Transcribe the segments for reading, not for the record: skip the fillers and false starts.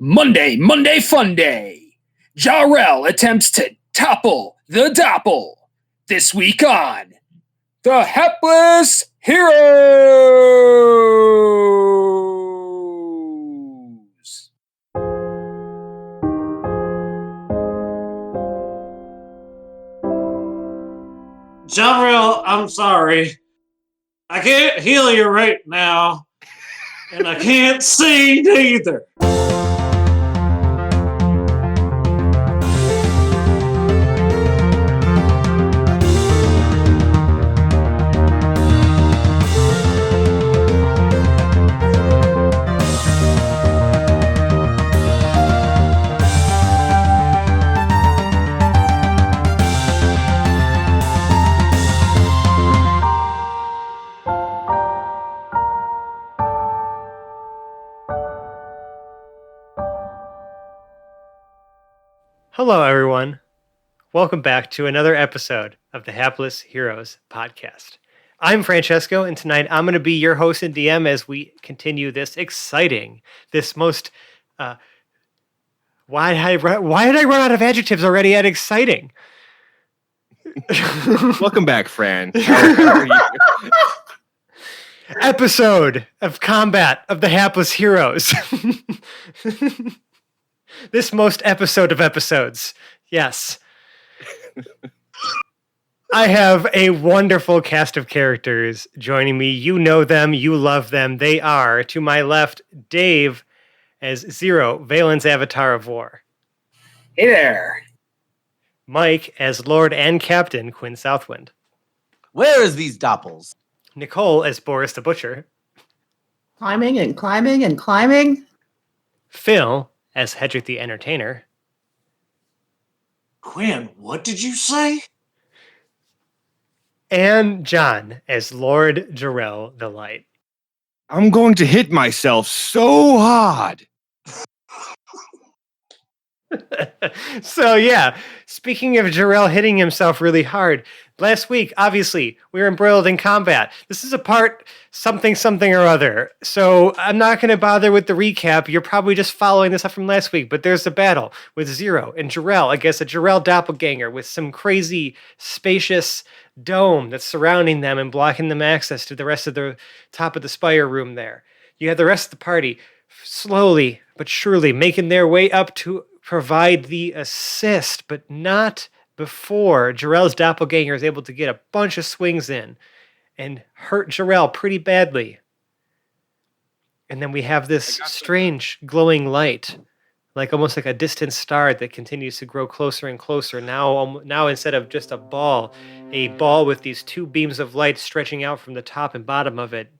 Monday Fun Day. Jha'rell attempts to topple the dopple. This week on the Hapless Heroes. Jha'rell, I'm sorry. I can't heal you right now. And I can't sing either. Hello, everyone. Welcome back to another episode of the Hapless Heroes podcast. I'm Francesco, and tonight I'm going to be your host and DM as we continue this exciting, this most... Why did I run out of adjectives already at exciting? Welcome back, Fran. How are you? Episode of Combat of the Hapless Heroes. This most episode of episodes. Yes. I have a wonderful cast of characters joining me. You know them. You love them. They are, to my left, Dave as Zero, Valen's Avatar of War. Hey there. Mike as Lord and Captain, Quinn Southwind. Where is these dopples? Nicole as Boris the Butcher. Climbing and climbing and climbing. Phil as Hedrick the Entertainer. Quinn, what did you say? And John as Lord Jha'rell the Light. I'm going to hit myself so hard. So yeah, speaking of Jha'rell hitting himself really hard, last week, obviously, we were embroiled in combat. This is a part something or other. So I'm not going to bother with the recap. You're probably just following this up from last week, but there's a battle with Zero and Jha'rell against a Jha'rell doppelganger with some crazy spacious dome that's surrounding them and blocking them access to the rest of the top of the Spire room there. You have the rest of the party slowly but surely making their way up to provide the assist, but not before Jha'rell's doppelganger is able to get a bunch of swings in and hurt Jha'rell pretty badly. And then we have this strange glowing light, like almost like a distant star that continues to grow closer and closer. Now instead of just a ball with these two beams of light stretching out from the top and bottom of it.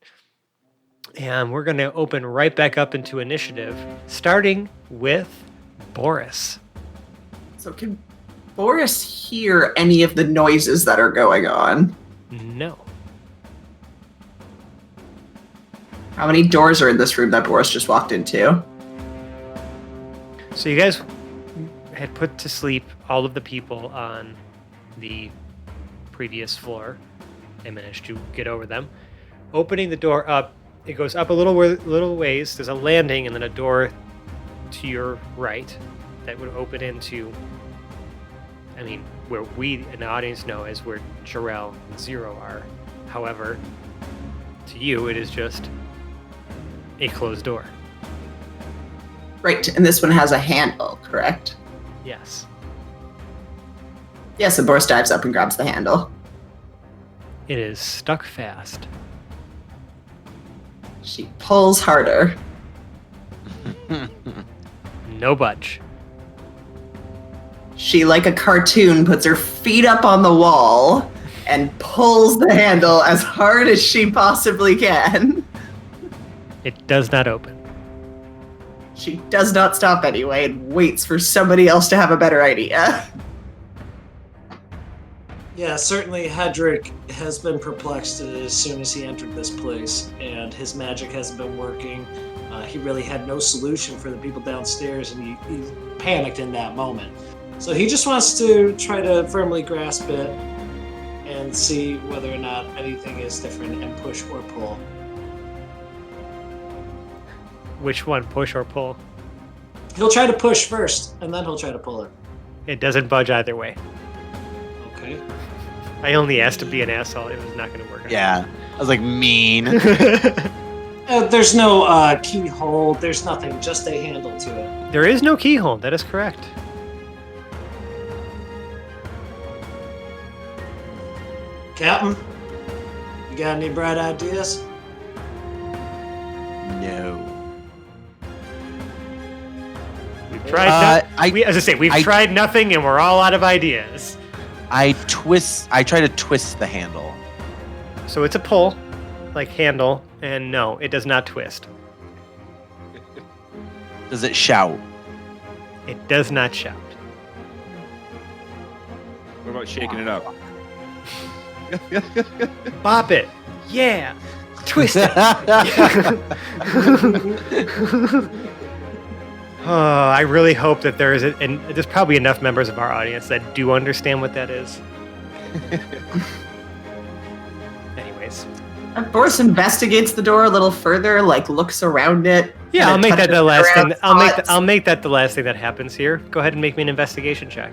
And we're going to open right back up into initiative, starting with Boris. So can Boris hear any of the noises that are going on? No. How many doors are in this room that Boris just walked into? So you guys had put to sleep all of the people on the previous floor and managed to get over them. Opening the door up, it goes up a little ways. There's a landing and then a door to your right that would open into, where we in the audience know as where Jha'rell and Zero are. However, to you, it is just a closed door. Right, and this one has a handle, correct? Yes. Yes, and Boris dives up and grabs the handle. It is stuck fast. She pulls harder. No budge. She, like a cartoon, puts her feet up on the wall and pulls the handle as hard as she possibly can. It does not open. She does not stop anyway and waits for somebody else to have a better idea. Yeah, certainly Hedrick has been perplexed as soon as he entered this place, and his magic hasn't been working. He really had no solution for the people downstairs, and he panicked in that moment. So he just wants to try to firmly grasp it and see whether or not anything is different and push or pull. Which one, push or pull? He'll try to push first, and then he'll try to pull it. It doesn't budge either way. Okay. I only asked to be an asshole. It was not going to work out. Yeah. I was like, mean. There's no keyhole. There's nothing. Just a handle to it. There is no keyhole. That is correct. Captain, you got any bright ideas? No. We've tried. We've I- tried nothing, and we're all out of ideas. I try to twist the handle. So it's a pull, like handle, and no, it does not twist. Does it shout? It does not shout. What about shaking it up? Bop it. Yeah. Twist it. Oh, I really hope that there is, and there's probably enough members of our audience that do understand what that is. Anyways. Boris investigates the door a little further, like looks around it. Yeah, I'll kinda make that touches the last around thing. I'll spots. make that the last thing that happens here. Go ahead and make me an investigation check.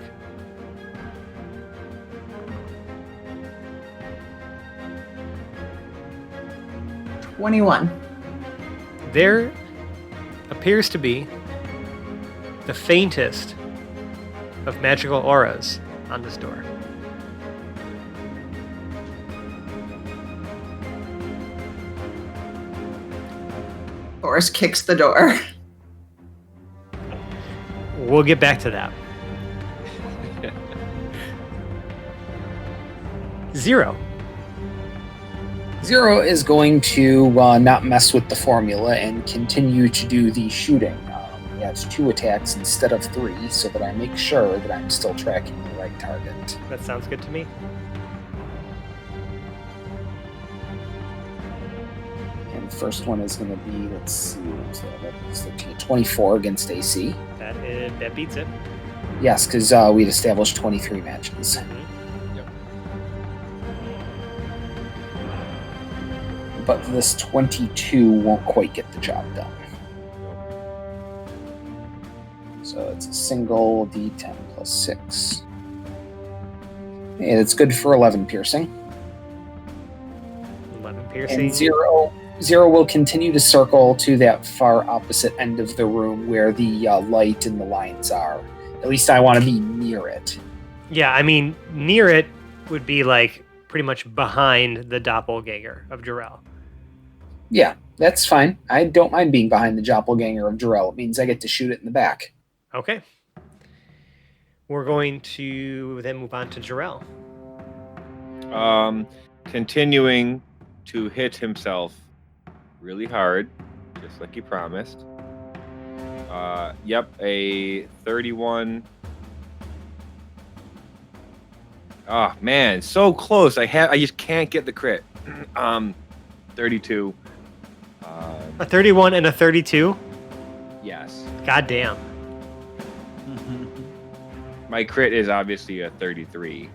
$21. There appears to be the faintest of magical auras on this door. Boris kicks the door. We'll get back to that. 0. Zero is going to not mess with the formula and continue to do the shooting. He has 2 attacks instead of 3, so that I make sure that I'm still tracking the right target. That sounds good to me. And the first one is going to be, let's see, what's that? That's 13, 24 against AC. That beats it. Yes, because we'd established 23 matches. But this 22 won't quite get the job done. So it's a single D10 plus 6. And it's good for 11 piercing. 11 piercing. And zero will continue to circle to that far opposite end of the room where the light and the lines are. At least I want to be near it. Yeah, I mean, near it would be like pretty much behind the doppelganger of Jha'rell. Yeah, that's fine. I don't mind being behind the doppelganger of Jha'rell. It means I get to shoot it in the back. Okay. We're going to then move on to Jha'rell. Continuing to hit himself really hard, just like he promised. Yep, a 31. Oh man, so close. I just can't get the crit. 32. A 31 and a 32? Yes. God damn. My crit is obviously a 33.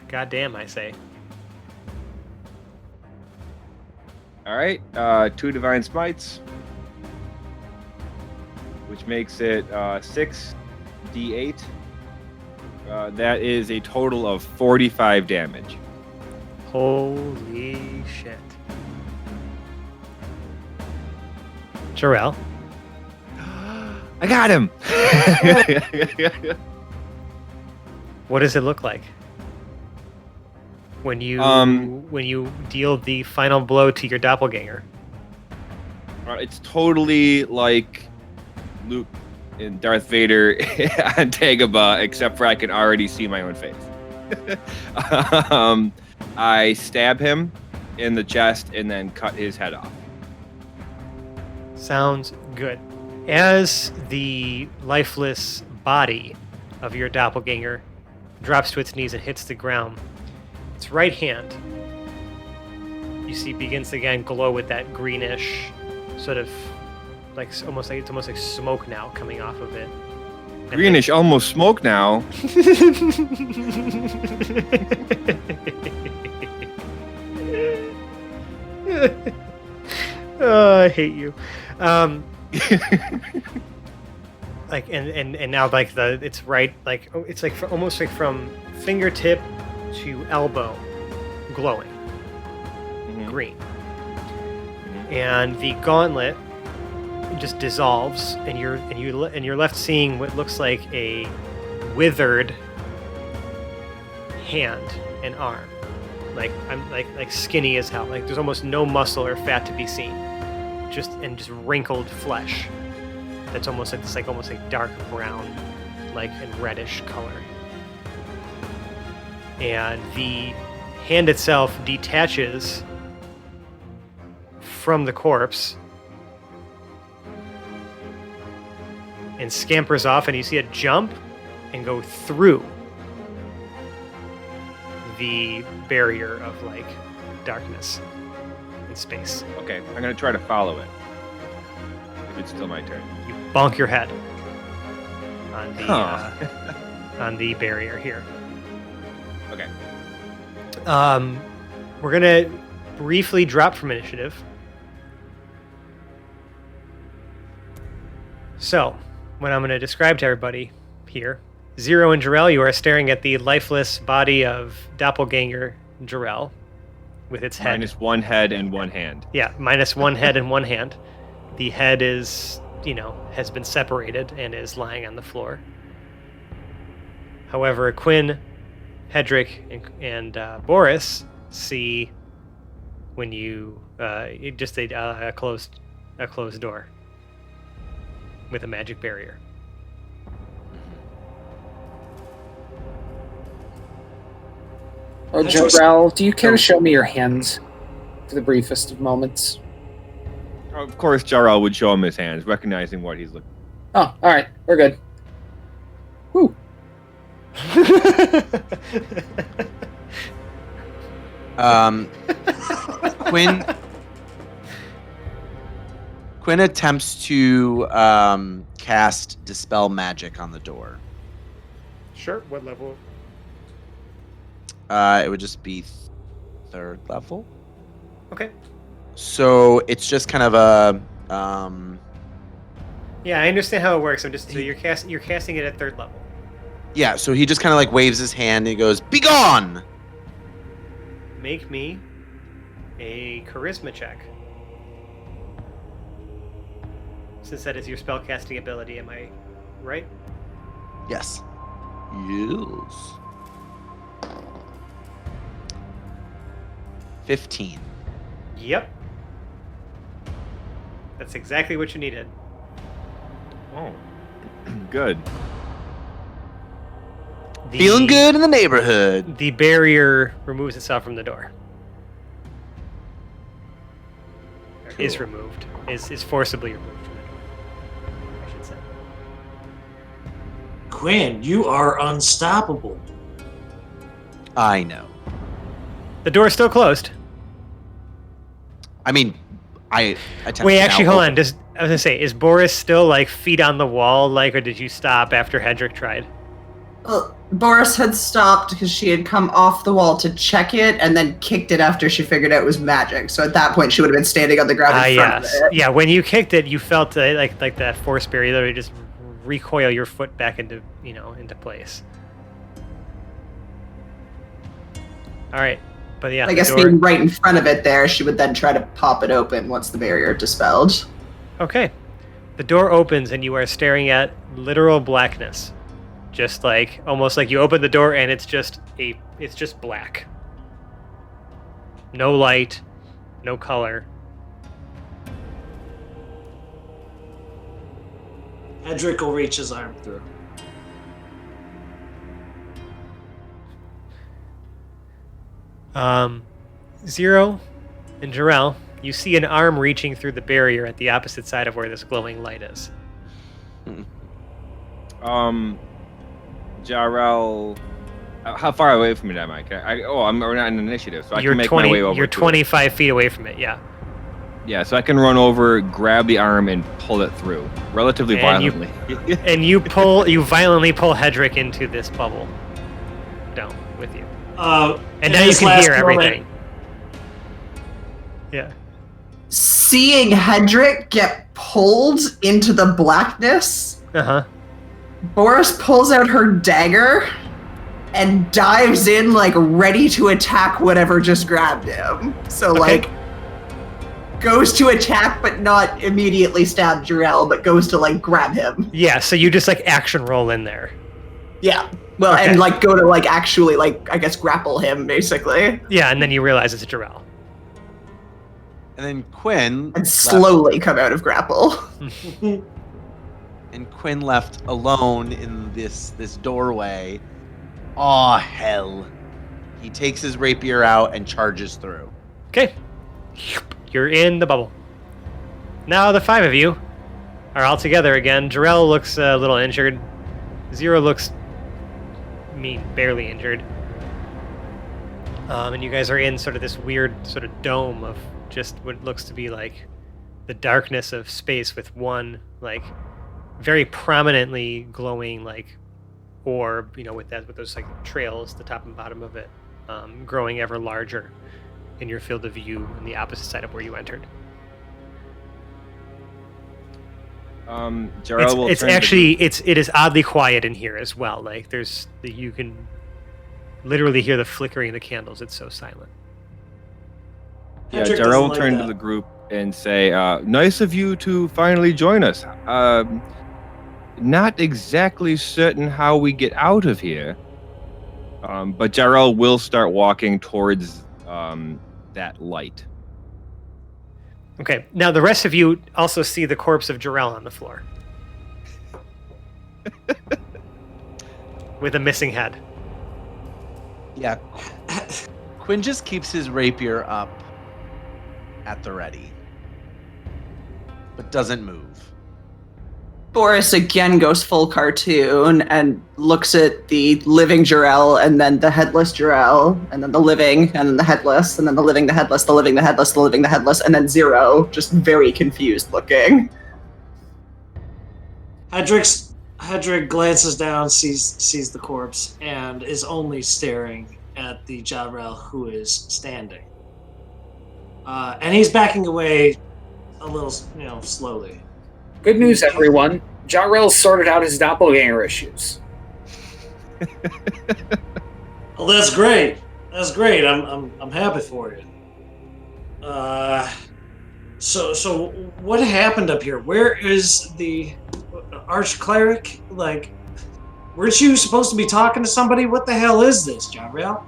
God damn, I say. All right, 2 divine smites, which makes it 6d8. That is a total of 45 damage. Holy shit. Jha'rell. I got him. What does it look like when you deal the final blow to your doppelganger? It's totally like Luke and Darth Vader on Dagobah, except for I can already see my own face. I stab him in the chest and then cut his head off. Sounds good. As the lifeless body of your doppelganger drops to its knees and hits the ground, its right hand, you see, begins to again glow with that greenish sort of it's almost like smoke now coming off of it. And Greenish, almost smoke now. Oh, I hate you. Like and now like it's right like it's like almost like from fingertip to elbow, glowing green, and the gauntlet just dissolves, and you're left seeing what looks like a withered hand and arm, like I'm like skinny as hell. Like there's almost no muscle or fat to be seen, just wrinkled flesh. That's almost like dark brown, like and reddish color. And the hand itself detaches from the corpse and scampers off, and you see it jump and go through the barrier of like darkness and space. Okay, I'm gonna try to follow it. If it's still my turn. You bonk your head on the on the barrier here. Okay. We're gonna briefly drop from initiative. So, what I'm gonna describe to everybody here, Zero and Jha'rell, you are staring at the lifeless body of doppelganger Jha'rell with its head. Minus one head and one hand. Yeah, minus one head and one hand. The head is, has been separated and is lying on the floor. However, Quinn, Hedrick, and Boris see when you just a closed door with a magic barrier. Oh, Jha'rell, do you care to show me your hands for the briefest of moments? Of course, Jha'rell would show him his hands, recognizing what he's looking. Oh, all right, we're good. Whew. Quinn attempts to cast Dispel Magic on the door. Sure. What level? It would just be 3rd level. Okay. So it's just kind of a. Yeah, I understand how it works. You're casting it at 3rd level. Yeah, so he just kind of like waves his hand and he goes, "Be gone!" Make me a charisma check. Since that is your spellcasting ability, am I right? Yes. Yes. 15. Yep. That's exactly what you needed. Oh, good. Feeling good in the neighborhood. The barrier removes itself from the door. Cool. Is removed. Is forcibly removed from the door, I should say. Quinn, you are unstoppable. I know. The door is still closed. I mean, I attempt Wait, to actually, now hold open- on. I was gonna say, is Boris still like feet on the wall, like, or did you stop after Hedrick tried? Well, Boris had stopped because she had come off the wall to check it and then kicked it after she figured out it was magic. So at that point, she would have been standing on the ground in front Yes. of it. Yeah, when you kicked it, you felt like that force barrier literally just recoil your foot back into place. All right, but yeah, I guess being right in front of it there, she would then try to pop it open once the barrier dispelled. Okay, the door opens and you are staring at literal blackness. Just like almost like you open the door and it's just black. No light, no color. Hedrick will reach his arm through. Zero and Jha'rell, you see an arm reaching through the barrier at the opposite side of where this glowing light is. Jha'rell, how far away from it am I? We're not in initiative, so I You're can make my way over. You're to 25 feet away from it. Yeah. it. Yeah, so I can run over, grab the arm, and pull it through relatively And you- violently. And you violently pull Hedrick into this bubble down with you. And in now you this can last hear moment- everything. Yeah. seeing Hedrick get pulled into the blackness, Boris pulls out her dagger and dives in, like, ready to attack whatever just grabbed him. So, like, goes to attack, but not immediately stab Jha'rell, but goes to, like, grab him. Yeah, so you just, like, action roll in there. Yeah. Well, and, like, go to, like, actually, like, I guess grapple him, basically. Yeah, and then you realize it's Jha'rell. And then Quinn... And slowly come out of grapple. And Quinn left alone in this doorway. Aw, hell. He takes his rapier out and charges through. Okay. You're in the bubble. Now the 5 of you are all together again. Jha'rell looks a little injured. Zero looks barely injured. And you guys are in sort of this weird sort of dome of just what looks to be like the darkness of space with one like very prominently glowing like orb, with those like trails, the top and bottom of it, growing ever larger in your field of view on the opposite side of where you entered. Jha'rell will it's turn actually it is oddly quiet in here as well. Like you can literally hear the flickering of the candles. It's so silent. Yeah, Jha'rell will turn to the group and say, nice of you to finally join us. Not exactly certain how we get out of here, but Jha'rell will start walking towards that light. Okay, now the rest of you also see the corpse of Jha'rell on the floor. With a missing head. Yeah. Quinn just keeps his rapier up at the ready, but doesn't move. Boris again goes full cartoon and looks at the living Jha'rell and then the headless Jha'rell and then the living and then the headless and then the living, the headless, the living, the headless, the living, the headless, and then Zero, just very confused looking. Hedrick glances down, sees the corpse, and is only staring at the Jha'rell who is standing. And he's backing away a little, slowly. Good news, everyone. Jha'rell sorted out his doppelganger issues. Well, that's great. That's great. I'm happy for you. So what happened up here? Where is the archcleric? Like, weren't you supposed to be talking to somebody? What the hell is this, Jha'rell?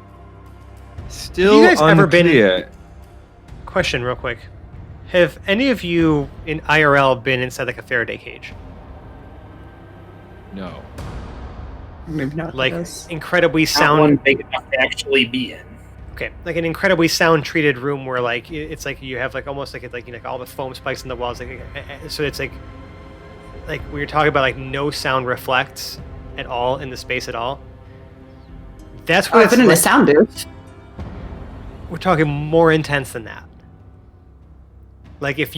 Still Have you guys ever unclear. Question real quick. Have any of you in IRL been inside like a Faraday cage? No. Maybe not. Like incredibly Not sound. one big enough to actually be in. Okay, like an incredibly sound treated room where like it's like you have like almost like all the foam spikes in the walls. So it's like when you're talking about like no sound reflects at all in the space at all. That's what I've it's been in a like. sound booth. We're talking more intense than that. Like if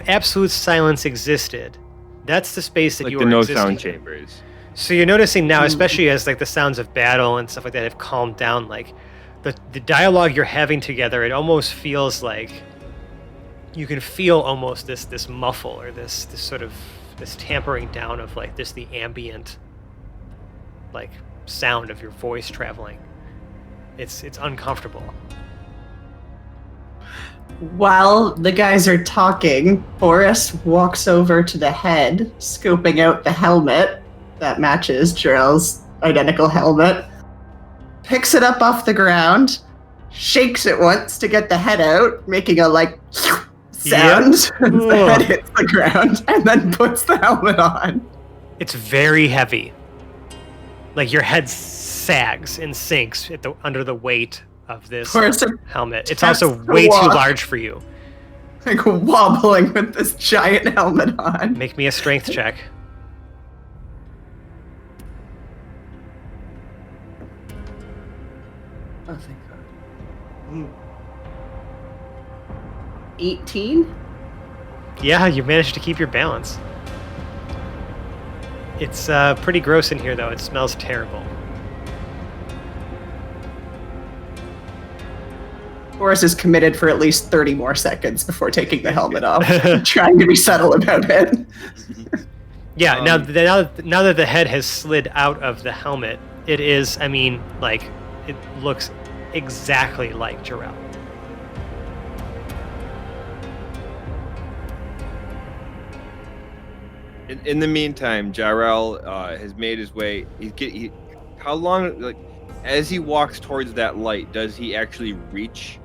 absolute silence existed, that's the space that Like you the are no existing sound in. chambers. So you're noticing now, especially as like the sounds of battle and stuff like that have calmed down, like the dialogue you're having together, it almost feels like you can feel almost this muffle or this sort of this tampering down of like the ambient like sound of your voice traveling. It's uncomfortable. While the guys are talking, Boris walks over to the head, scoping out the helmet that matches Jha'rell's identical helmet, picks it up off the ground, shakes it once to get the head out, making a sound as the head hits the ground, and then puts the helmet on. It's very heavy. Like your head sags and sinks under the weight of this helmet. It's also way too large for you. Like wobbling with this giant helmet on. Make me a strength check. Oh, thank God. 18? Yeah, you managed to keep your balance. It's pretty gross in here, though. It smells terrible. Boris is committed for at least 30 more seconds before taking the helmet off, trying to be subtle about it. Yeah, now that the head has slid out of the helmet, it is, I mean, like, it looks exactly like Jha'rell. In the meantime, Jha'rell has made his way. How long, like, as he walks towards that light, does he actually reach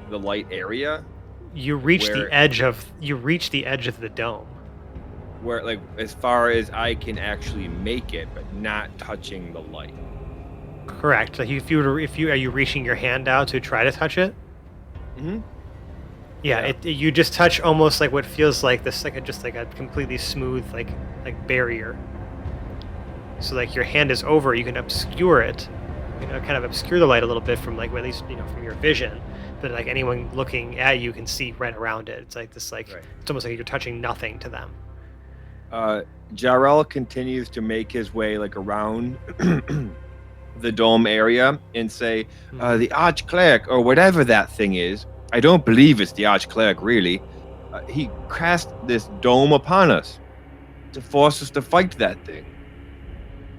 the light area? You reach the edge of the dome. Where, like, as far as I can actually make it, but not touching the light. Correct. Like are you reaching your hand out to try to touch it? Mm-hmm. Yeah. You just touch almost like what feels like this, like a completely smooth like barrier. So like your hand is over, you can obscure it, kind of obscure the light a little bit from like at least from your vision. But like anyone looking at you can see right around it. It's like this It's almost like you're touching nothing to them. Jha'rell continues to make his way like around the dome area and say, the Archcleric, or whatever that thing is, I don't believe it's the Archcleric really, he cast this dome upon us to force us to fight that thing.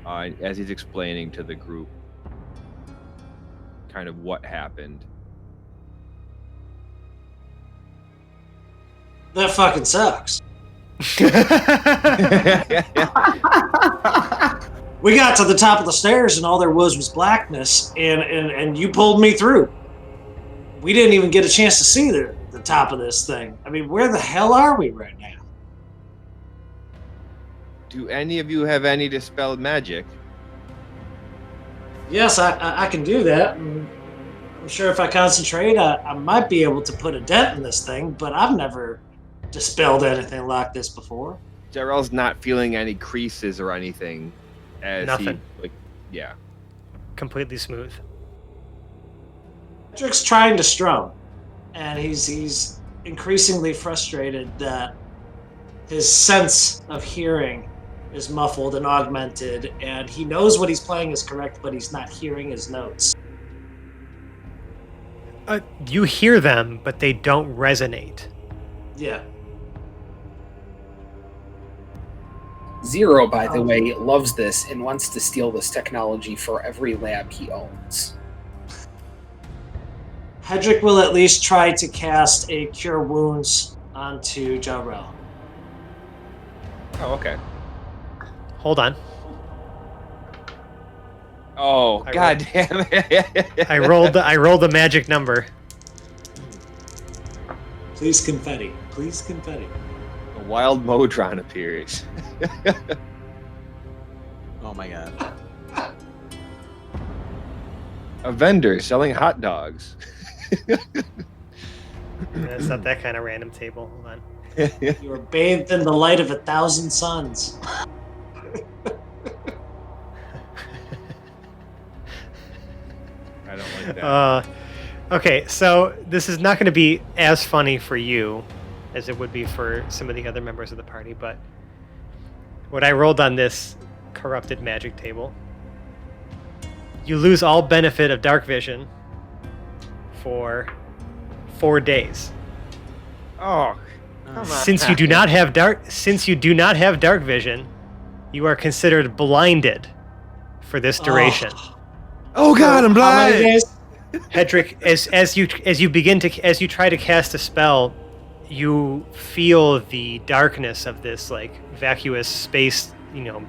As he's explaining to the group kind of what happened. That fucking sucks. We got to the top of the stairs and all there was blackness, and you pulled me through. We didn't even get a chance to see the top of this thing. I mean, where the hell are we right now? Do any of you have any dispelled magic? Yes, I can do that. I'm sure if I concentrate, I might be able to put a dent in this thing, but I've never dispelled anything like this before. Jha'rell's not feeling any creases or anything. Nothing. Yeah. Completely smooth. Patrick's trying to strum, and he's increasingly frustrated that his sense of hearing is muffled and augmented, and he knows what he's playing is correct, but he's not hearing his notes. You hear them, but they don't resonate. Yeah. Zero, by the way, loves this and wants to steal this technology for every lab he owns. Hedrick will at least try to cast a Cure Wounds onto Jha'rell. Oh, okay. Hold on. Oh, god damn it. I rolled a magic number. Please confetti. Please confetti. A wild Modron appears. Oh my god. A vendor selling hot dogs. It's not that kind of random table. Hold on. You are bathed in the light of 1,000 suns. I don't like that. Okay, so this is not going to be as funny for you as it would be for some of the other members of the party, but what I rolled on this corrupted magic table, you lose all benefit of dark vision for 4 days. Oh, come on. Since you do not have dark vision, you are considered blinded for this duration. Oh god, I'm How many blind. days? Hedrick, as you try to cast a spell, you feel the darkness of this like vacuous space,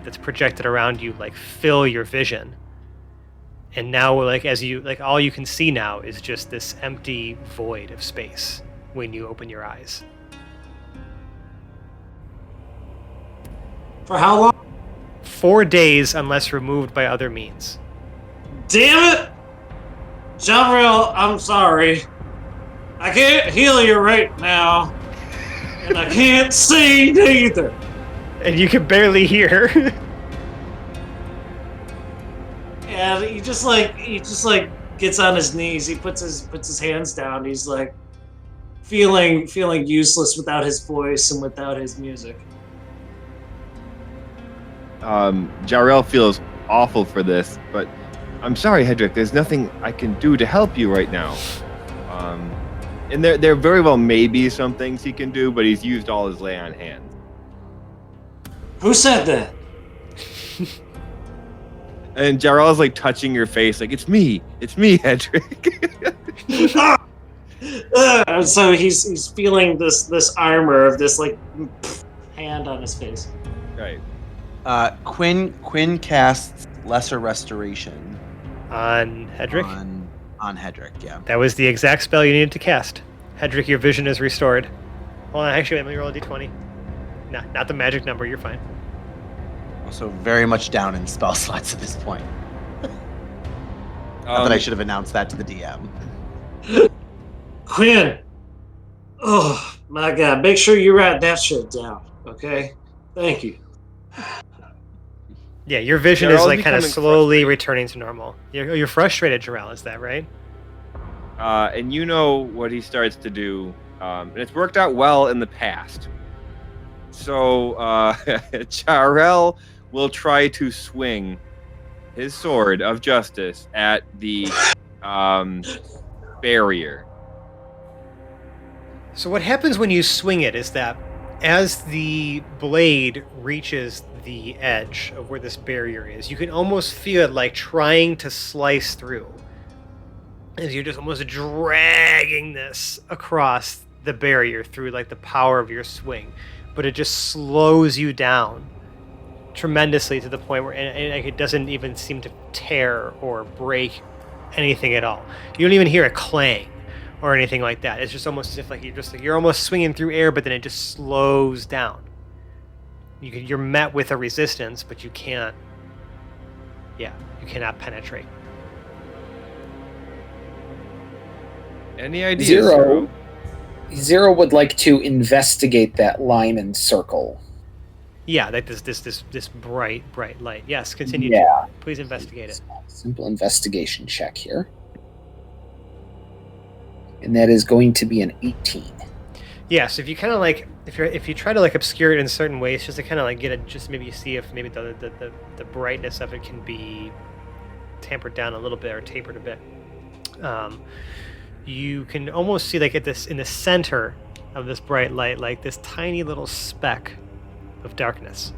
that's projected around you, like fill your vision. And now, like all you can see now is just this empty void of space when you open your eyes. For how long? 4 days, unless removed by other means. Damn it! Jha'rell, I'm sorry. I can't heal you right now. And I can't see either. And you can barely hear. And he just gets on his knees. He puts his hands down. He's like feeling useless without his voice and without his music. Jha'rell feels awful for this, but I'm sorry, Hedrick. There's nothing I can do to help you right now. And there very well may be some things he can do, but he's used all his lay on hands. Who said that? And Jha'rell's like touching your face, like it's me, Hedrick. So he's feeling this armor of this like hand on his face. Right. Quinn casts Lesser Restoration On Hedrick? on Hedrick, yeah. That was the exact spell you needed to cast. Hedrick, your vision is restored. Hold on, actually, let me roll a d20. Nah, not the magic number, you're fine. Also very much down in spell slots at this point. Not that I should have announced that to the DM. Quinn! Oh, my God. Make sure you write that shit down, okay? Thank you. Yeah, your vision They're is all like kind of becoming slowly returning to normal. You're frustrated, Jha'rell, is that right? And you know what he starts to do, and it's worked out well in the past. So Jha'rell will try to swing his sword of justice at the barrier. So what happens when you swing it is that as the blade reaches the edge of where this barrier is, you can almost feel it like trying to slice through. As you're just almost dragging this across the barrier through like the power of your swing. But it just slows you down tremendously to the point where and it doesn't even seem to tear or break anything at all. You don't even hear a clang or anything like that. It's just almost as if like you're almost swinging through air, but then it just slows down. You're met with a resistance, but you cannot penetrate. Any idea? Zero would like to investigate that line and circle. Yeah, like this bright light. Yes, continue. Yeah. Please investigate it. Simple investigation check here. And that is going to be an 18. Yeah, so if you kind of like if you try to like obscure it in certain ways, just to kind of like get it, just maybe see if maybe the brightness of it can be tampered down a little bit or tapered a bit. You can almost see like in the center of this bright light, like this tiny little speck of darkness.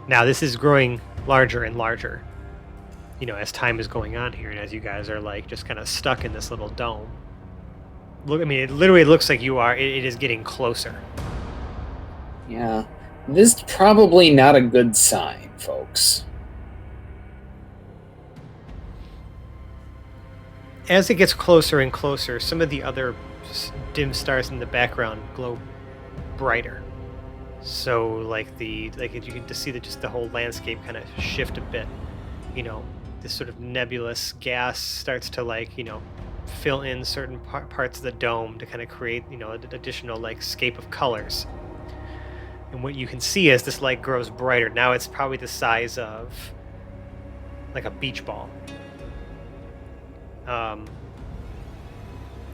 Now this is growing larger and larger, as time is going on here, and as you guys are like just kind of stuck in this little dome. Look, I mean, it literally looks like you are. It is getting closer. Yeah, this is probably not a good sign, folks. As it gets closer and closer, some of the other dim stars in the background glow brighter. So, like you can just see that just the whole landscape kind of shift a bit. This sort of nebulous gas starts to fill in certain parts of the dome to kind of create an additional scape of colors. And what you can see as this light grows brighter, now it's probably the size of like a beach ball.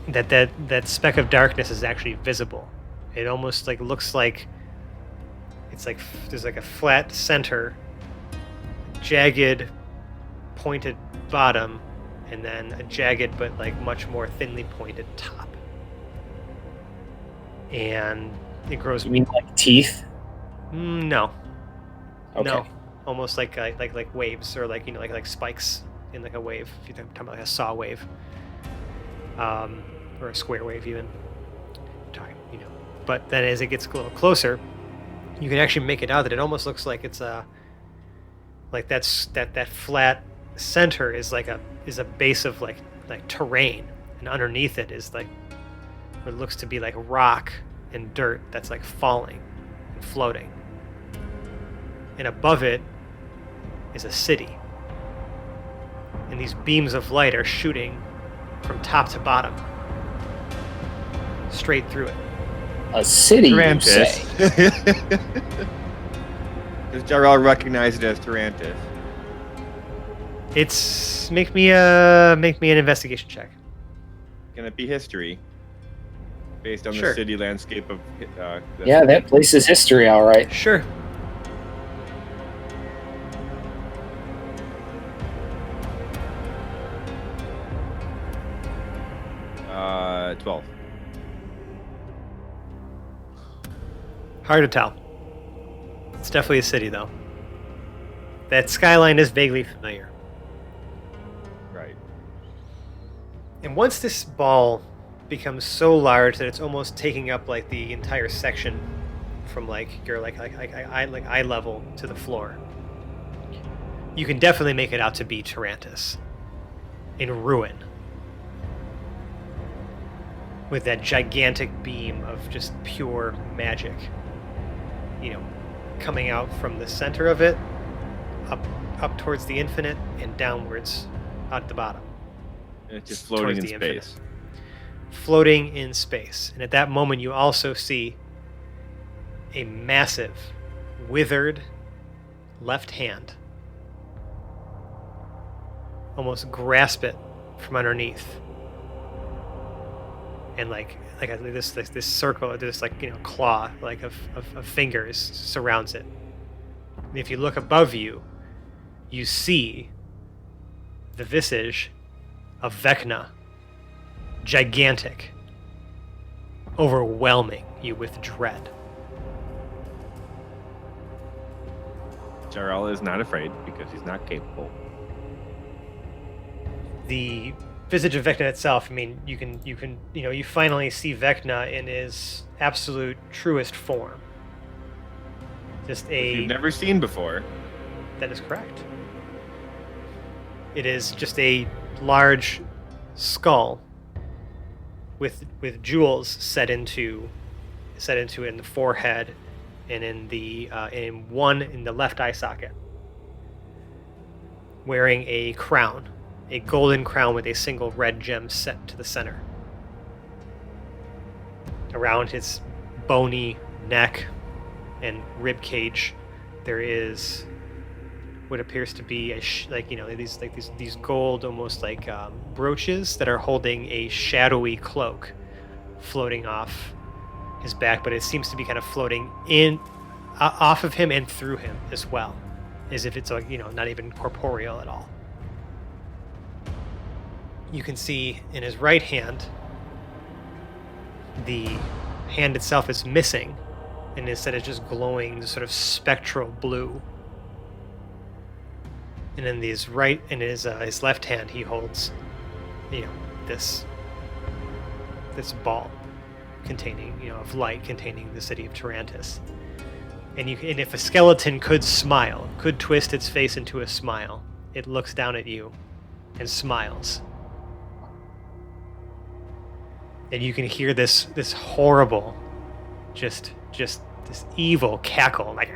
That speck of darkness is actually visible. It almost looks like it's like there's like a flat center, jagged, pointed bottom, and then a jagged but much more thinly pointed top. And it grows. You mean like teeth? No. Okay. No. Almost like waves or like spikes in a wave. If you're talking about a saw wave, or a square wave even. But then as it gets a little closer, you can actually make it out that it almost looks like it's that flat center is a base of like terrain, and underneath it is what looks to be like rock and dirt that's falling and floating. And above it is a city. And these beams of light are shooting from top to bottom, straight through it. A city, you Tarantus. say? Does Jha'rell recognize it as Tarantus? It's make me an investigation check. Can it be history? Based on Sure. the city landscape of... Yeah, that place is history, all right. Sure. 12. Hard to tell. It's definitely a city, though. That skyline is vaguely familiar. Right. And once this ball becomes so large that it's almost taking up like the entire section from like your like eye level to the floor, you can definitely make it out to be Tarantus in ruin, with that gigantic beam of just pure magic, coming out from the center of it, up towards the infinite and downwards out the bottom. And it's just floating in Towards the infinite. space. Floating in space. And at that moment, you also see a massive, withered left hand almost grasp it from underneath. And this circle, this claw of fingers surrounds it. And if you look above you, you see the visage of Vecna, gigantic, overwhelming you with dread. Jha'rell is not afraid because he's not capable. The visage of Vecna itself, I mean, you finally see Vecna in his absolute truest form. Just You've never seen before. That is correct. It is just a large skull with jewels set into in the forehead and in the in the left eye socket, wearing a crown, a golden crown with a single red gem set to the center. Around his bony neck and rib cage, there is what appears to be these gold, almost like brooches that are holding a shadowy cloak floating off his back, but it seems to be kind of floating in off of him and through him as well, as if it's not even corporeal at all. You can see in his right hand, the hand itself is missing, and instead it's just glowing sort of spectral blue. And in his his left hand, he holds, this ball containing, of light containing the city of Tarantus. And if a skeleton could smile, could twist its face into a smile, it looks down at you and smiles. And you can hear this horrible, just this evil cackle, like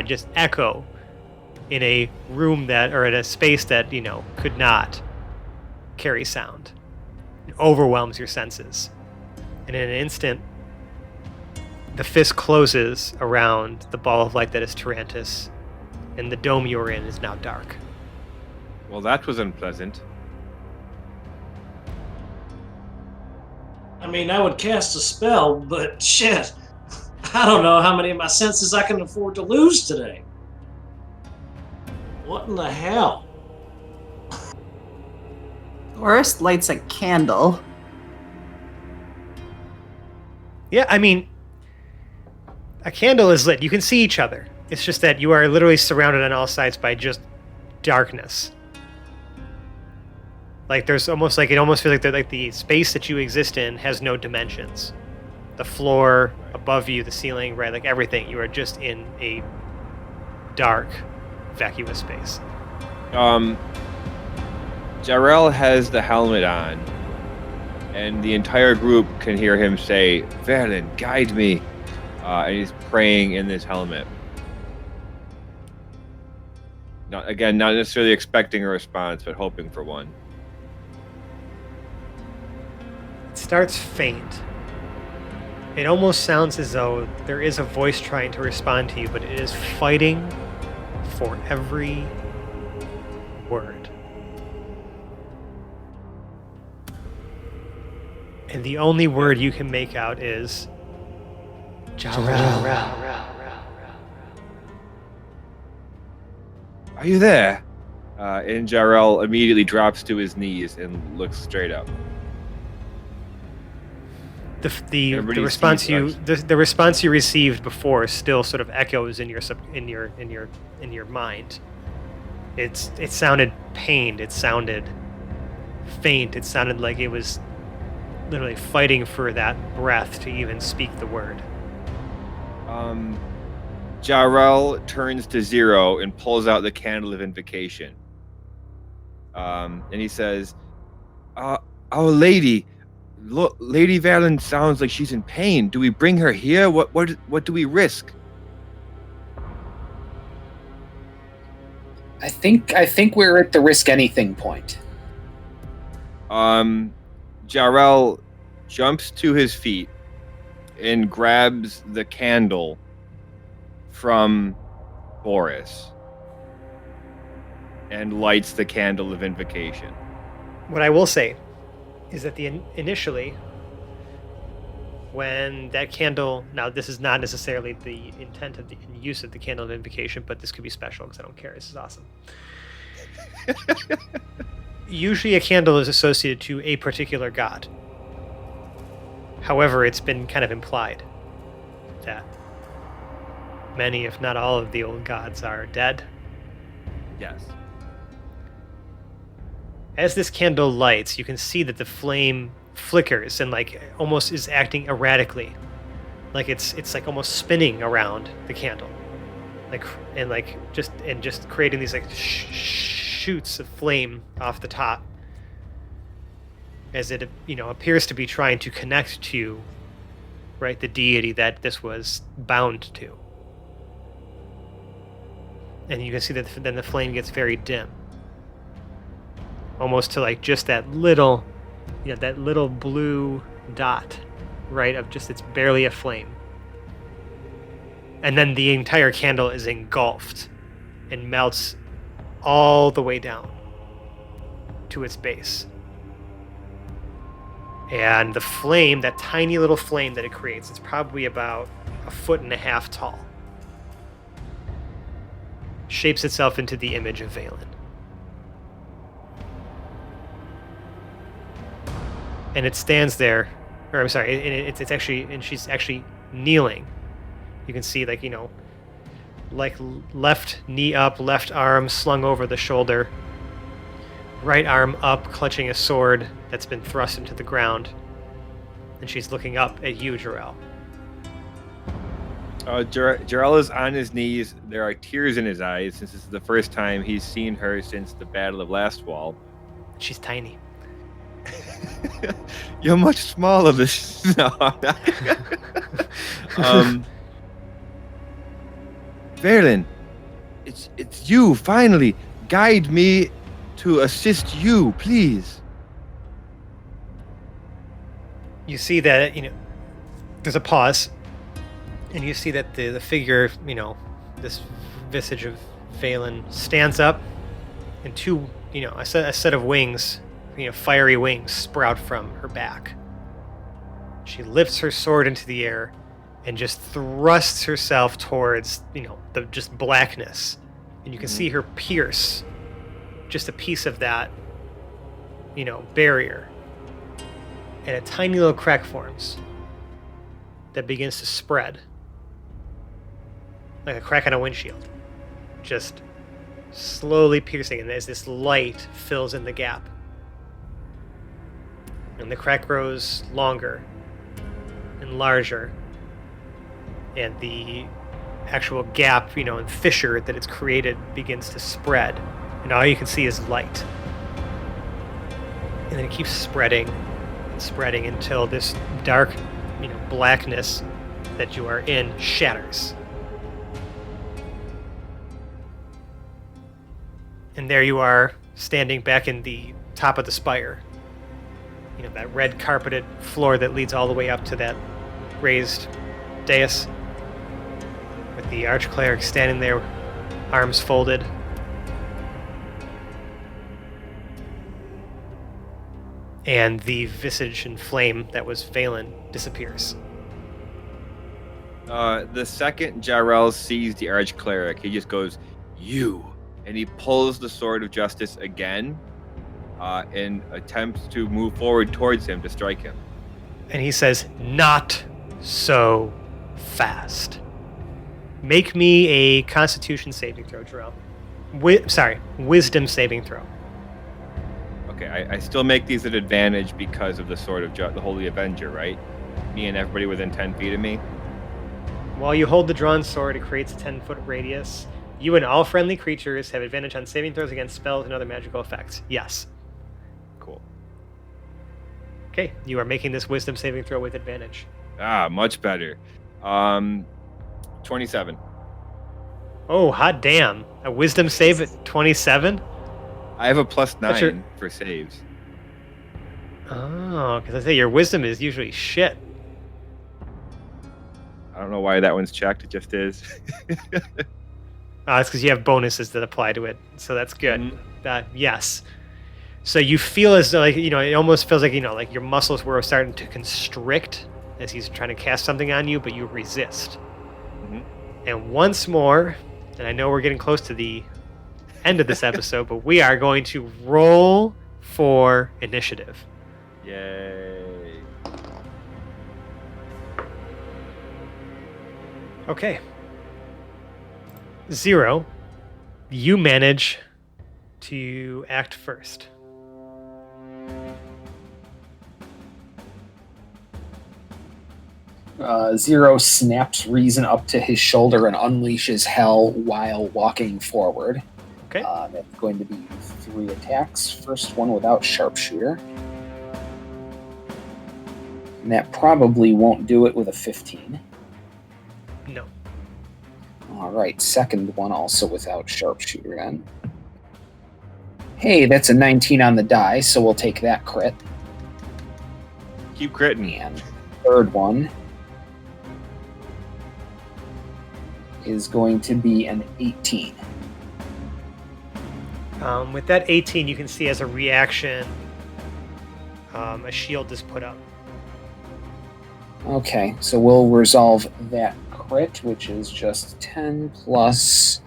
just echo in a room or in a space that could not carry sound. It overwhelms your senses, and in an instant, the fist closes around the ball of light that is Tarantus, and the dome you are in is now dark. Well, that was unpleasant. I mean, I would cast a spell, but shit, I don't know how many of my senses I can afford to lose today. What in the hell? Horus lights a candle. Yeah, I mean, a candle is lit. You can see each other. It's just that you are literally surrounded on all sides by just darkness. Like it almost feels like the space that you exist in has no dimensions. The floor above you, the ceiling, right, like everything. You are just in a dark, vacuous space. Jha'rell has the helmet on, and the entire group can hear him say, "Verlin, guide me," and he's praying in this helmet. Not necessarily expecting a response, but hoping for one. It starts faint. It almost sounds as though there is a voice trying to respond to you, but it is fighting for every word. And the only word you can make out is Jha'rell. Are you there? And Jha'rell immediately drops to his knees and looks straight up. The response the response you received before still sort of echoes in your mind. It sounded pained. It sounded faint. It sounded like it was literally fighting for that breath to even speak the word. Jha'rell turns to Zero and pulls out the candle of invocation. And he says, Our Lady, look, Lady Valen sounds like she's in pain. Do we bring her here? What do we risk? I think we're at the risk anything point. Jha'rell jumps to his feet and grabs the candle from Boris and lights the candle of invocation. What I will say is that initially, when that candle, now this is not necessarily the intent of the use of the candle of invocation, but this could be special because I don't care. This is awesome. Usually a candle is associated to a particular god. However, it's been kind of implied that many, if not all, of the old gods are dead. Yes. As this candle lights, you can see that the flame flickers and like almost is acting erratically, like it's like almost spinning around the candle, just creating these like shoots of flame off the top, as it appears to be trying to connect to, right, the deity that this was bound to. And you can see that then the flame gets very dim, almost to like just that little blue dot, right, of just, it's barely a flame. And then the entire candle is engulfed and melts all the way down to its base. And the flame, that tiny little flame that it creates, it's probably about 1.5 feet tall, shapes itself into the image of Valen. And it stands there, or I'm sorry, it's actually, and she's actually kneeling. You can see like left knee up, left arm slung over the shoulder, right arm up, clutching a sword that's been thrust into the ground. And she's looking up at you, Jha'rell. Jha'rell is on his knees. There are tears in his eyes since this is the first time he's seen her since the Battle of Last Wall. She's tiny. You're much smaller than no. Valen, it's you finally. Guide me to assist you, please. You see that there's a pause, and you see that the figure, this visage of Valen, stands up, and two, a set of wings, fiery wings sprout from her back. She lifts her sword into the air and just thrusts herself towards, the just blackness. And you can see her pierce just a piece of that, barrier. And a tiny little crack forms that begins to spread like a crack on a windshield, just slowly piercing. And as this light fills in the gap, and the crack grows longer and larger, and the actual gap, and fissure that it's created begins to spread, and all you can see is light. And then it keeps spreading and spreading until this dark, blackness that you are in shatters. And there you are, standing back in the top of the spire. That red carpeted floor that leads all the way up to that raised dais, with the archcleric standing there, arms folded. And the visage and flame that was Valen disappears. The second Jha'rell sees the archcleric, he just goes, "You and he pulls the sword of justice again and attempts to move forward towards him to strike him. And he says, "Not so fast." Make me a Constitution saving throw, Jha'rell. Wisdom saving throw. Okay, I still make these an advantage because of the sword of the Holy Avenger, right? Me and everybody within 10 feet of me. While you hold the drawn sword, it creates a 10-foot radius. You and all friendly creatures have advantage on saving throws against spells and other magical effects. Yes. Cool. Okay, you are making this wisdom saving throw with advantage. Much better. 27. Oh, hot damn. A wisdom save at 27? I have a +9 for saves. Oh, because I say your wisdom is usually shit. I don't know why that one's checked. It just is. It's because you have bonuses that apply to it, so that's good. Mm-hmm. Yes. So you feel as though, like, it almost feels like, like your muscles were starting to constrict as he's trying to cast something on you, but you resist. Mm-hmm. And once more, and I know we're getting close to the end of this episode, but we are going to roll for initiative. Yay. Okay. 0, you manage to act first. Zero snaps Reason up to his shoulder and unleashes Hell while walking forward. Okay. That's going to be 3 attacks. First one without sharpshooter. And that probably won't do it with a 15. No. All right, second one also without sharpshooter then. Hey, that's a 19 on the die, so we'll take that crit. Keep critting. And third one is going to be an 18. With that 18, you can see as a reaction, a shield is put up. Okay, so we'll resolve that crit, which is just 10 plus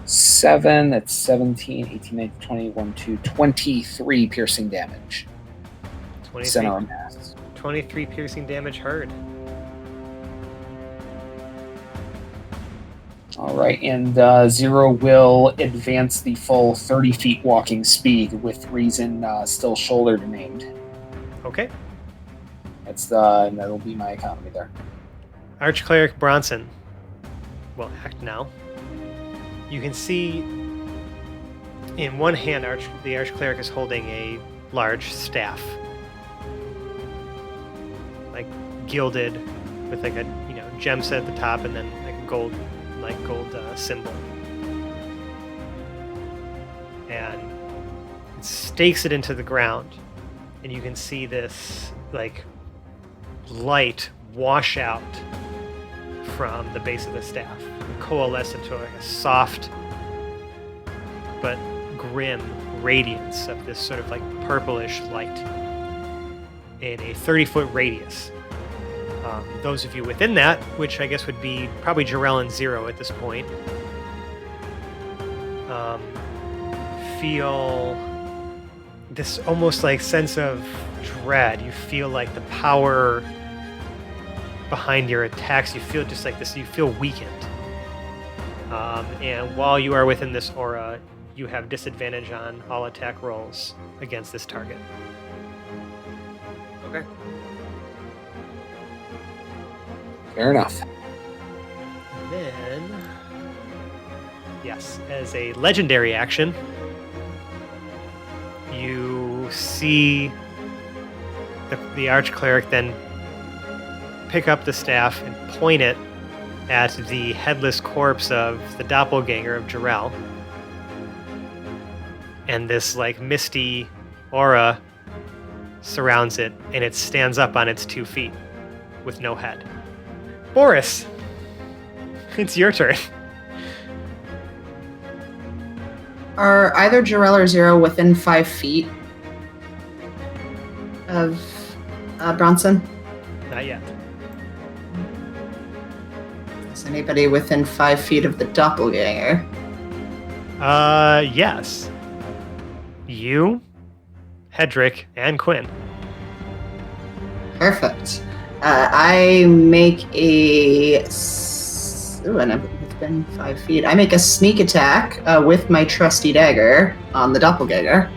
7. That's 17, 18, 19, 20, 1, 2, 23 piercing damage. 23, Center of mass. 23 piercing damage heard. All right, and Zero will advance the full 30 feet walking speed with Reason still shouldered and aimed. Okay. And that'll be my economy there. Archcleric Bronson will act now. You can see in one hand, the Archcleric is holding a large staff, like gilded with like a gem set at the top and then like a gold symbol, and it stakes it into the ground, and you can see this like light wash out from the base of the staff and coalesce into like a soft but grim radiance of this sort of like purplish light in a 30-foot radius. Those of you within that, which I guess would be probably Jha'rell and Zero at this point, feel this almost like sense of dread. You feel like the power behind your attacks, you feel just like this, you feel weakened. And while you are within this aura, you have disadvantage on all attack rolls against this target. Okay. Fair enough. And then, yes, as a legendary action, you see the Archcleric then pick up the staff and point it at the headless corpse of the doppelganger of Jha'rell. And this like misty aura surrounds it, and it stands up on its 2 feet with no head. Boris, it's your turn. Are either Jha'rell or Zero within 5 feet of Bronson? Not yet. Is anybody within 5 feet of the doppelganger? Yes. You, Hedrick, and Quinn. Perfect. I make a. Ooh, and it's been 5 feet. I make a sneak attack with my trusty dagger on the doppelganger.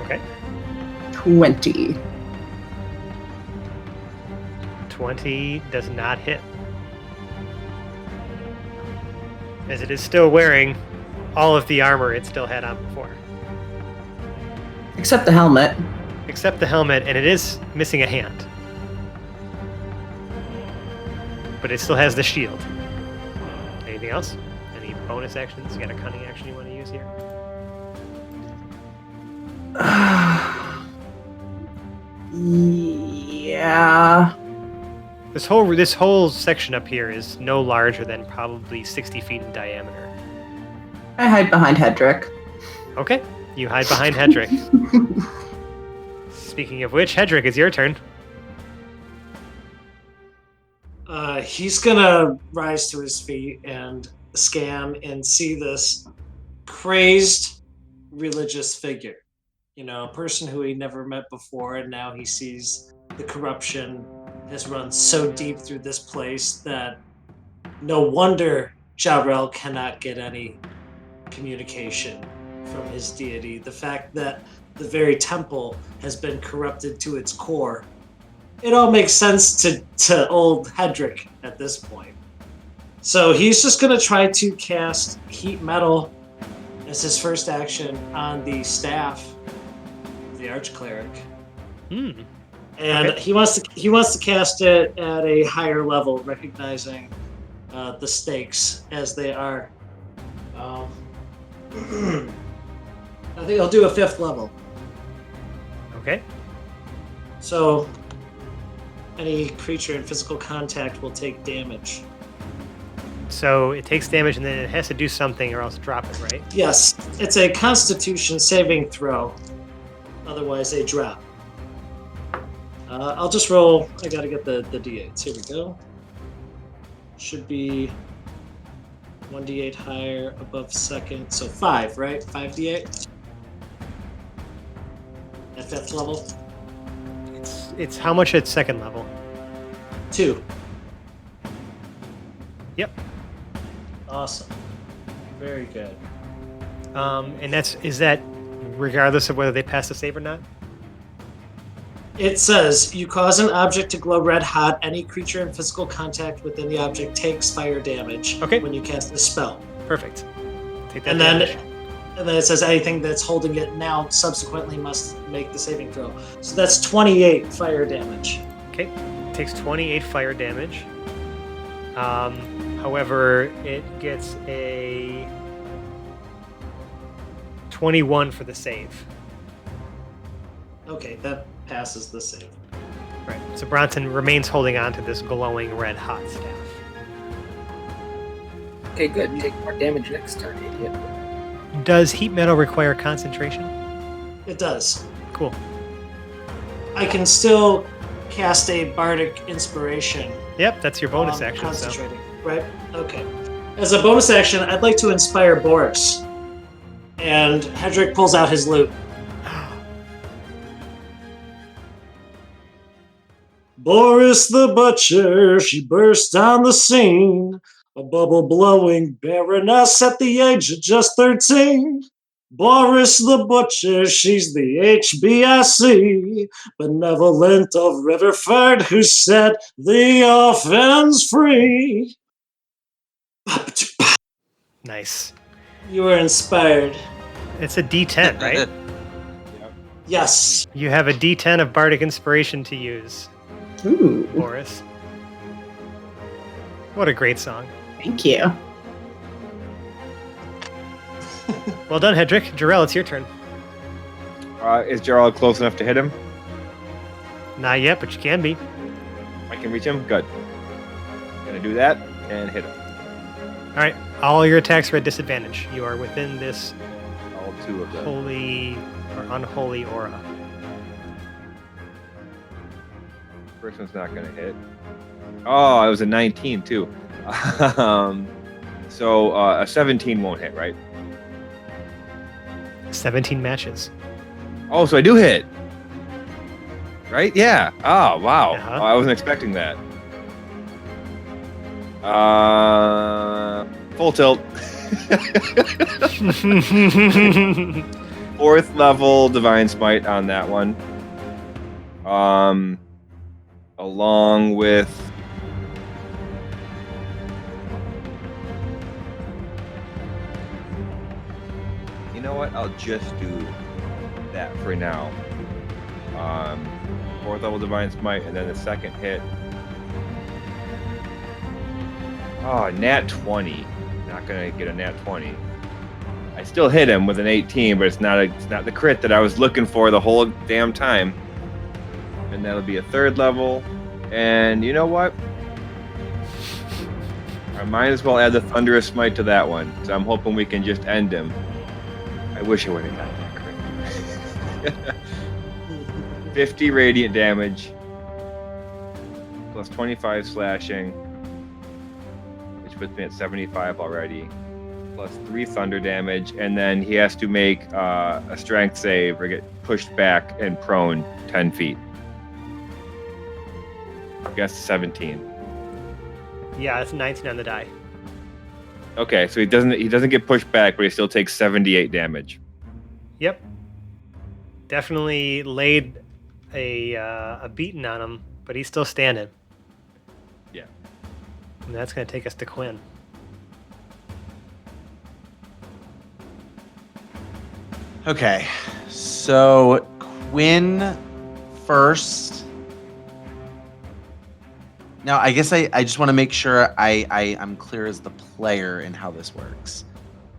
Okay. 20. 20 does not hit. As it is still wearing all of the armor it still had on before. Except the helmet. Except the helmet, and it is missing a hand. But it still has the shield. Anything else? Any bonus actions? You got a cunning action you want to use here? Yeah. This whole section up here is no larger than probably 60 feet in diameter. I hide behind Hedrick. Okay, you hide behind Hedrick. Speaking of which, Hedrick, it's your turn. He's gonna rise to his feet and scan and see this crazed religious figure. You know, a person who he never met before, and now he sees the corruption has run so deep through this place that no wonder Jha'rell cannot get any communication from his deity. The fact that the very temple has been corrupted to its core. It all makes sense to old Hedrick at this point. So he's just going to try to cast Heat Metal as his first action on the staff of the Archcleric. Hmm. And Okay. he wants to cast it at a higher level, recognizing the stakes as they are. I think I'll do a 5th level. Okay. So any creature in physical contact will take damage. So it takes damage and then it has to do something or else drop it, right? Yes, it's a Constitution saving throw. Otherwise, they drop. I'll just roll. I gotta get the d8s. Here we go. Should be 1d8 higher above second. So 5, right? 5d8? At 5th level? It's how much at second level? 2. Yep. Awesome. Very good. And is that regardless of whether they pass the save or not? It says, you cause an object to glow red hot. Any creature in physical contact within the object takes fire damage when you cast the spell. Perfect. Take that And damage. then it says anything that's holding it now subsequently must make the saving throw. So that's 28 fire damage. Okay. Takes 28 fire damage. However, it gets a 21 for the save. Okay, that passes the save. Right. So Bronson remains holding on to this glowing red hot staff. Okay, good. Take more damage next turn, idiot. Does heat metal require concentration? It does. Cool. I can still cast a bardic inspiration. Yep, that's your bonus while I'm action. So. Concentrating, right? Okay. As a bonus action, I'd like to inspire Boris. And Hedrick pulls out his lute. Boris the Butcher, she burst on the scene. A bubble-blowing baroness at the age of just 13. Boris the Butcher, she's the HBIC, benevolent of Riverford, who set the orphans free. Nice. You were inspired. It's a D10, right? Yes. You have a D10 of bardic inspiration to use, Ooh, Boris. What a great song. thank you. Well done, Hedrick. Jha'rell, it's your turn. Is Jha'rell close enough to hit him? Not yet, but you can be. I can reach him? Good. Gonna do that and hit him. All right. All your attacks are at disadvantage. You are within this All 2 of them. holy or unholy aura. First one's not gonna hit. Oh, it was a 19 too. So a 17 won't hit, right? 17 matches. Oh, so I do hit. Right? Yeah. Oh, wow. Uh-huh. Oh, I wasn't expecting that. Full tilt. 4th level Divine Smite on that one. Along with you know what? I'll just do that for now. 4th level Divine Smite, and then the second hit. Oh, nat 20. Not gonna get a nat 20. I still hit him with an 18, but it's not the crit that I was looking for the whole damn time. And that'll be a 3rd level. And you know what? I might as well add the Thunderous Smite to that one. So I'm hoping we can just end him. I wish I would have gotten that crit. 50 radiant damage. Plus 25 slashing. Which puts me at 75 already. Plus 3 thunder damage. And then he has to make a strength save or get pushed back and prone 10 feet. I guess 17. Yeah, it's 19 on the die. Okay, so he doesn't get pushed back, but he still takes 78 damage. Yep. Definitely laid a beating on him, but he's still standing. Yeah. And that's going to take us to Quinn. Okay, so Quinn first. Now, I guess I just want to make sure I'm clear as the player in how this works.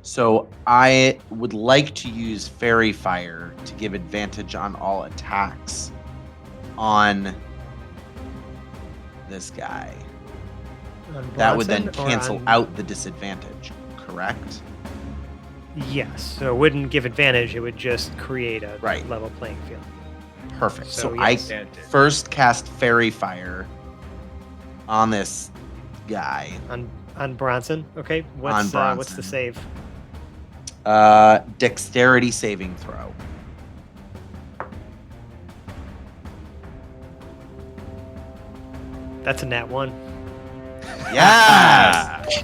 So I would like to use Fairy Fire to give advantage on all attacks on this guy. On That would then Bronson or cancel on- out the disadvantage, correct? Yes, so it wouldn't give advantage, it would just create a Right. level playing field. Perfect. So, So yes. I first cast Fairy Fire on this guy. On Bronson, okay. What's the Bronson. save? Dexterity saving throw. That's a nat 1. Yes.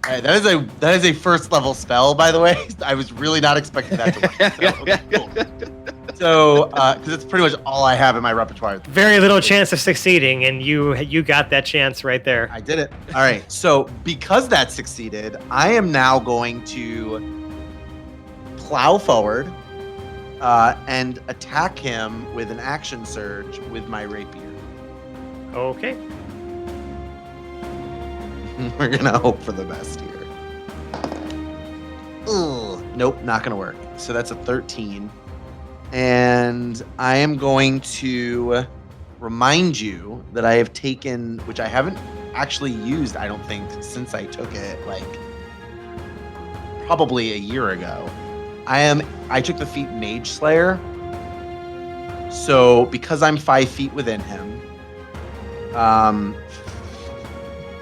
All right, that is a first level spell, by the way. I was really not expecting that to work. So, because it's pretty much all I have in my repertoire. Very little chance of succeeding, and you got that chance right there. I did it. All right. So, because that succeeded, I am now going to plow forward and attack him with an action surge with my rapier. Okay. We're gonna hope for the best here. Ugh. Nope, not gonna work. So that's a 13. And I am going to remind you that I have taken, which I haven't actually used, I don't think, since I took it, like probably a year ago. I took the feat Mage Slayer. So because I'm 5 feet within him,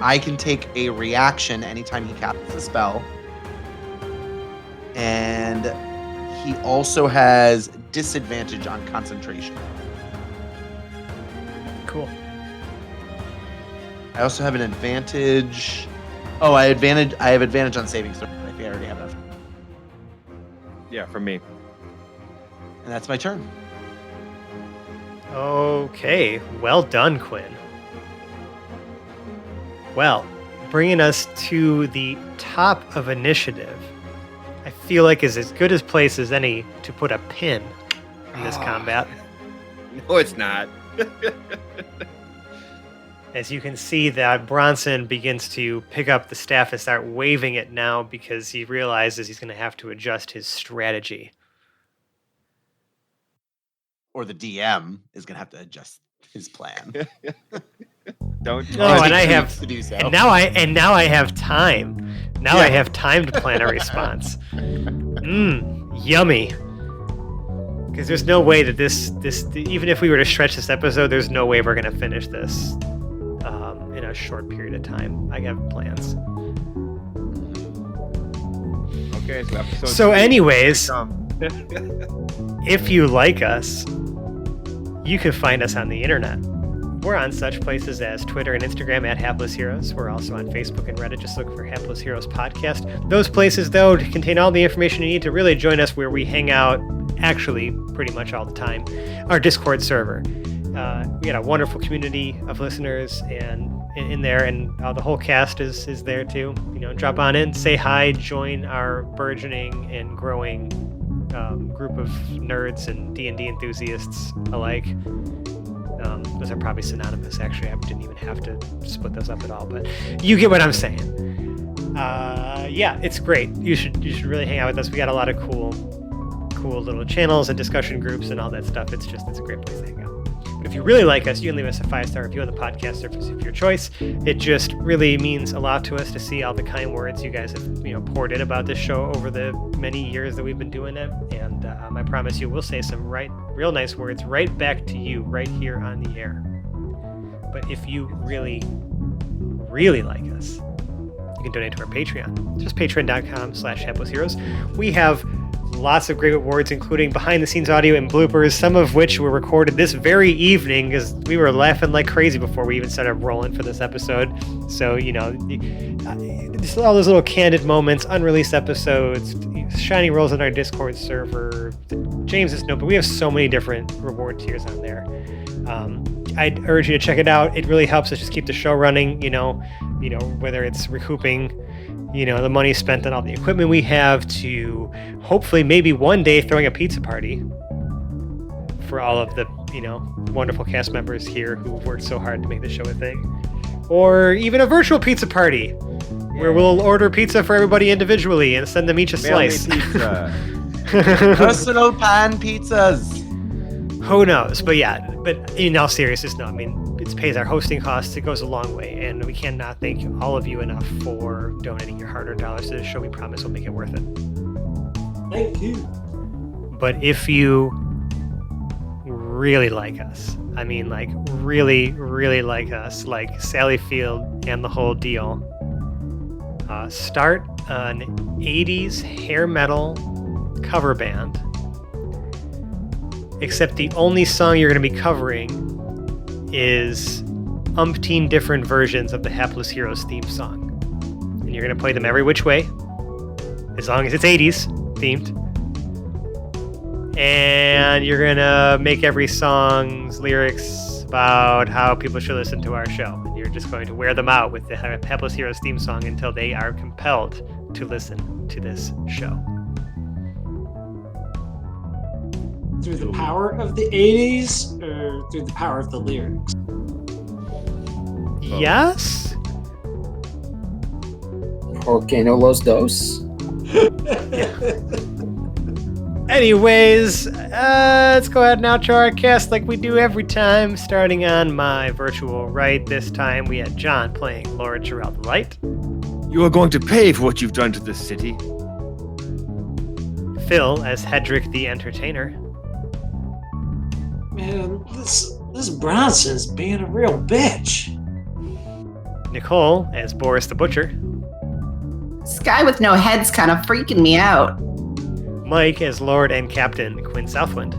I can take a reaction anytime he casts a spell. And he also has disadvantage on concentration. Cool. I also have an advantage. Oh, I have advantage on saving throw. I think I already have that. Yeah, for me. And that's my turn. Okay. Well done, Quinn. Well, bringing us to the top of initiative, I feel like is as good a place as any to put a pin in this combat. No, it's not. As you can see, that Bronson begins to pick up the staff and start waving it now because he realizes he's going to have to adjust his strategy. Or the DM is going to have to adjust his plan. Don't. Oh, and I have, to do so. and now I have time. Now I have time to plan a response. Yummy. Because there's no way that this even if we were to stretch this episode, there's no way we're gonna finish this in a short period of time. I have plans. Okay, so episode So 3 anyways, come. if you like us, you can find us on the internet. We're on such places as Twitter and Instagram at Hapless Heroes. We're also on Facebook and Reddit. Just look for Hapless Heroes Podcast. Those places, though, contain all the information you need to really join us where we hang out actually pretty much all the time. Our Discord server. We got a wonderful community of listeners and in there, and the whole cast is there too. Drop on in, say hi, join our burgeoning and growing group of nerds and D&D enthusiasts alike. Those are probably synonymous, actually. I didn't even have to split those up at all, but you get what I'm saying. Yeah, it's great. You should really hang out with us. We got a lot of cool little channels and discussion groups and all that stuff. It's a great place to hang out. But if you really like us, you can leave us a 5-star review on the podcast service of your choice. It just really means a lot to us to see all the kind words you guys have poured in about this show over the many years that we've been doing it. And I promise you, we'll say some real nice words right back to you right here on the air. But if you really, really like us, you can donate to our Patreon. Just patreon.com/haplessheroes. We have lots of great awards, including behind-the-scenes audio and bloopers, some of which were recorded this very evening because we were laughing like crazy before we even started rolling for this episode. So, just all those little candid moments, unreleased episodes, shiny rolls on our Discord server, James's notebook. We have so many different reward tiers on there. I'd urge you to check it out. It really helps us just keep the show running, whether it's recouping the money spent on all the equipment we have to hopefully maybe one day throwing a pizza party for all of the, wonderful cast members here who worked so hard to make this show a thing. Or even a virtual pizza party where we'll order pizza for everybody individually and send them each a slice. Pizza. Personal pan pizzas. Who knows? But in all seriousness, no, it pays our hosting costs. It goes a long way, and we cannot thank all of you enough for donating your hard-earned dollars to this show. We promise we'll make it worth it. Thank you. But if you really like us, really, really like us, like Sally Field and the whole deal, start an 80s hair metal cover band. Except the only song you're going to be covering is umpteen different versions of the Hapless Heroes theme song. And you're going to play them every which way, as long as it's 80s themed. And you're going to make every song's lyrics about how people should listen to our show. And you're just going to wear them out with the Hapless Heroes theme song until they are compelled to listen to this show. Through the power of the 80s or through the power of the lyrics? Yes? Okay, no los dos. Anyways, let's go ahead and outro our cast like we do every time, starting on my virtual right. This time we had John playing Lord Jha'rell the Light. You are going to pay for what you've done to this city. Phil as Hedrick the Entertainer. Man, this Bronson's being a real bitch. Nicole as Boris the Butcher. This guy with no head's kind of freaking me out. Mike as Lord and Captain Quinn Southwind.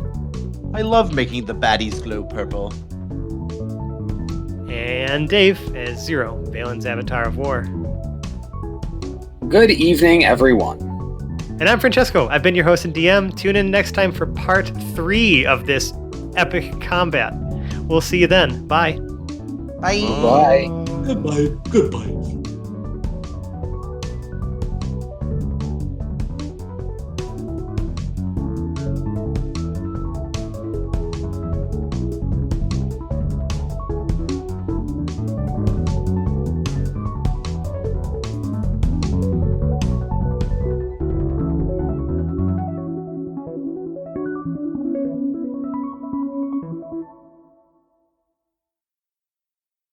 I love making the baddies glow purple. And Dave as Zero, Valen's Avatar of War. Good evening, everyone. And I'm Francesco. I've been your host and DM. Tune in next time for part 3 of this epic combat. We'll see you then. Bye. Bye. Bye. Goodbye.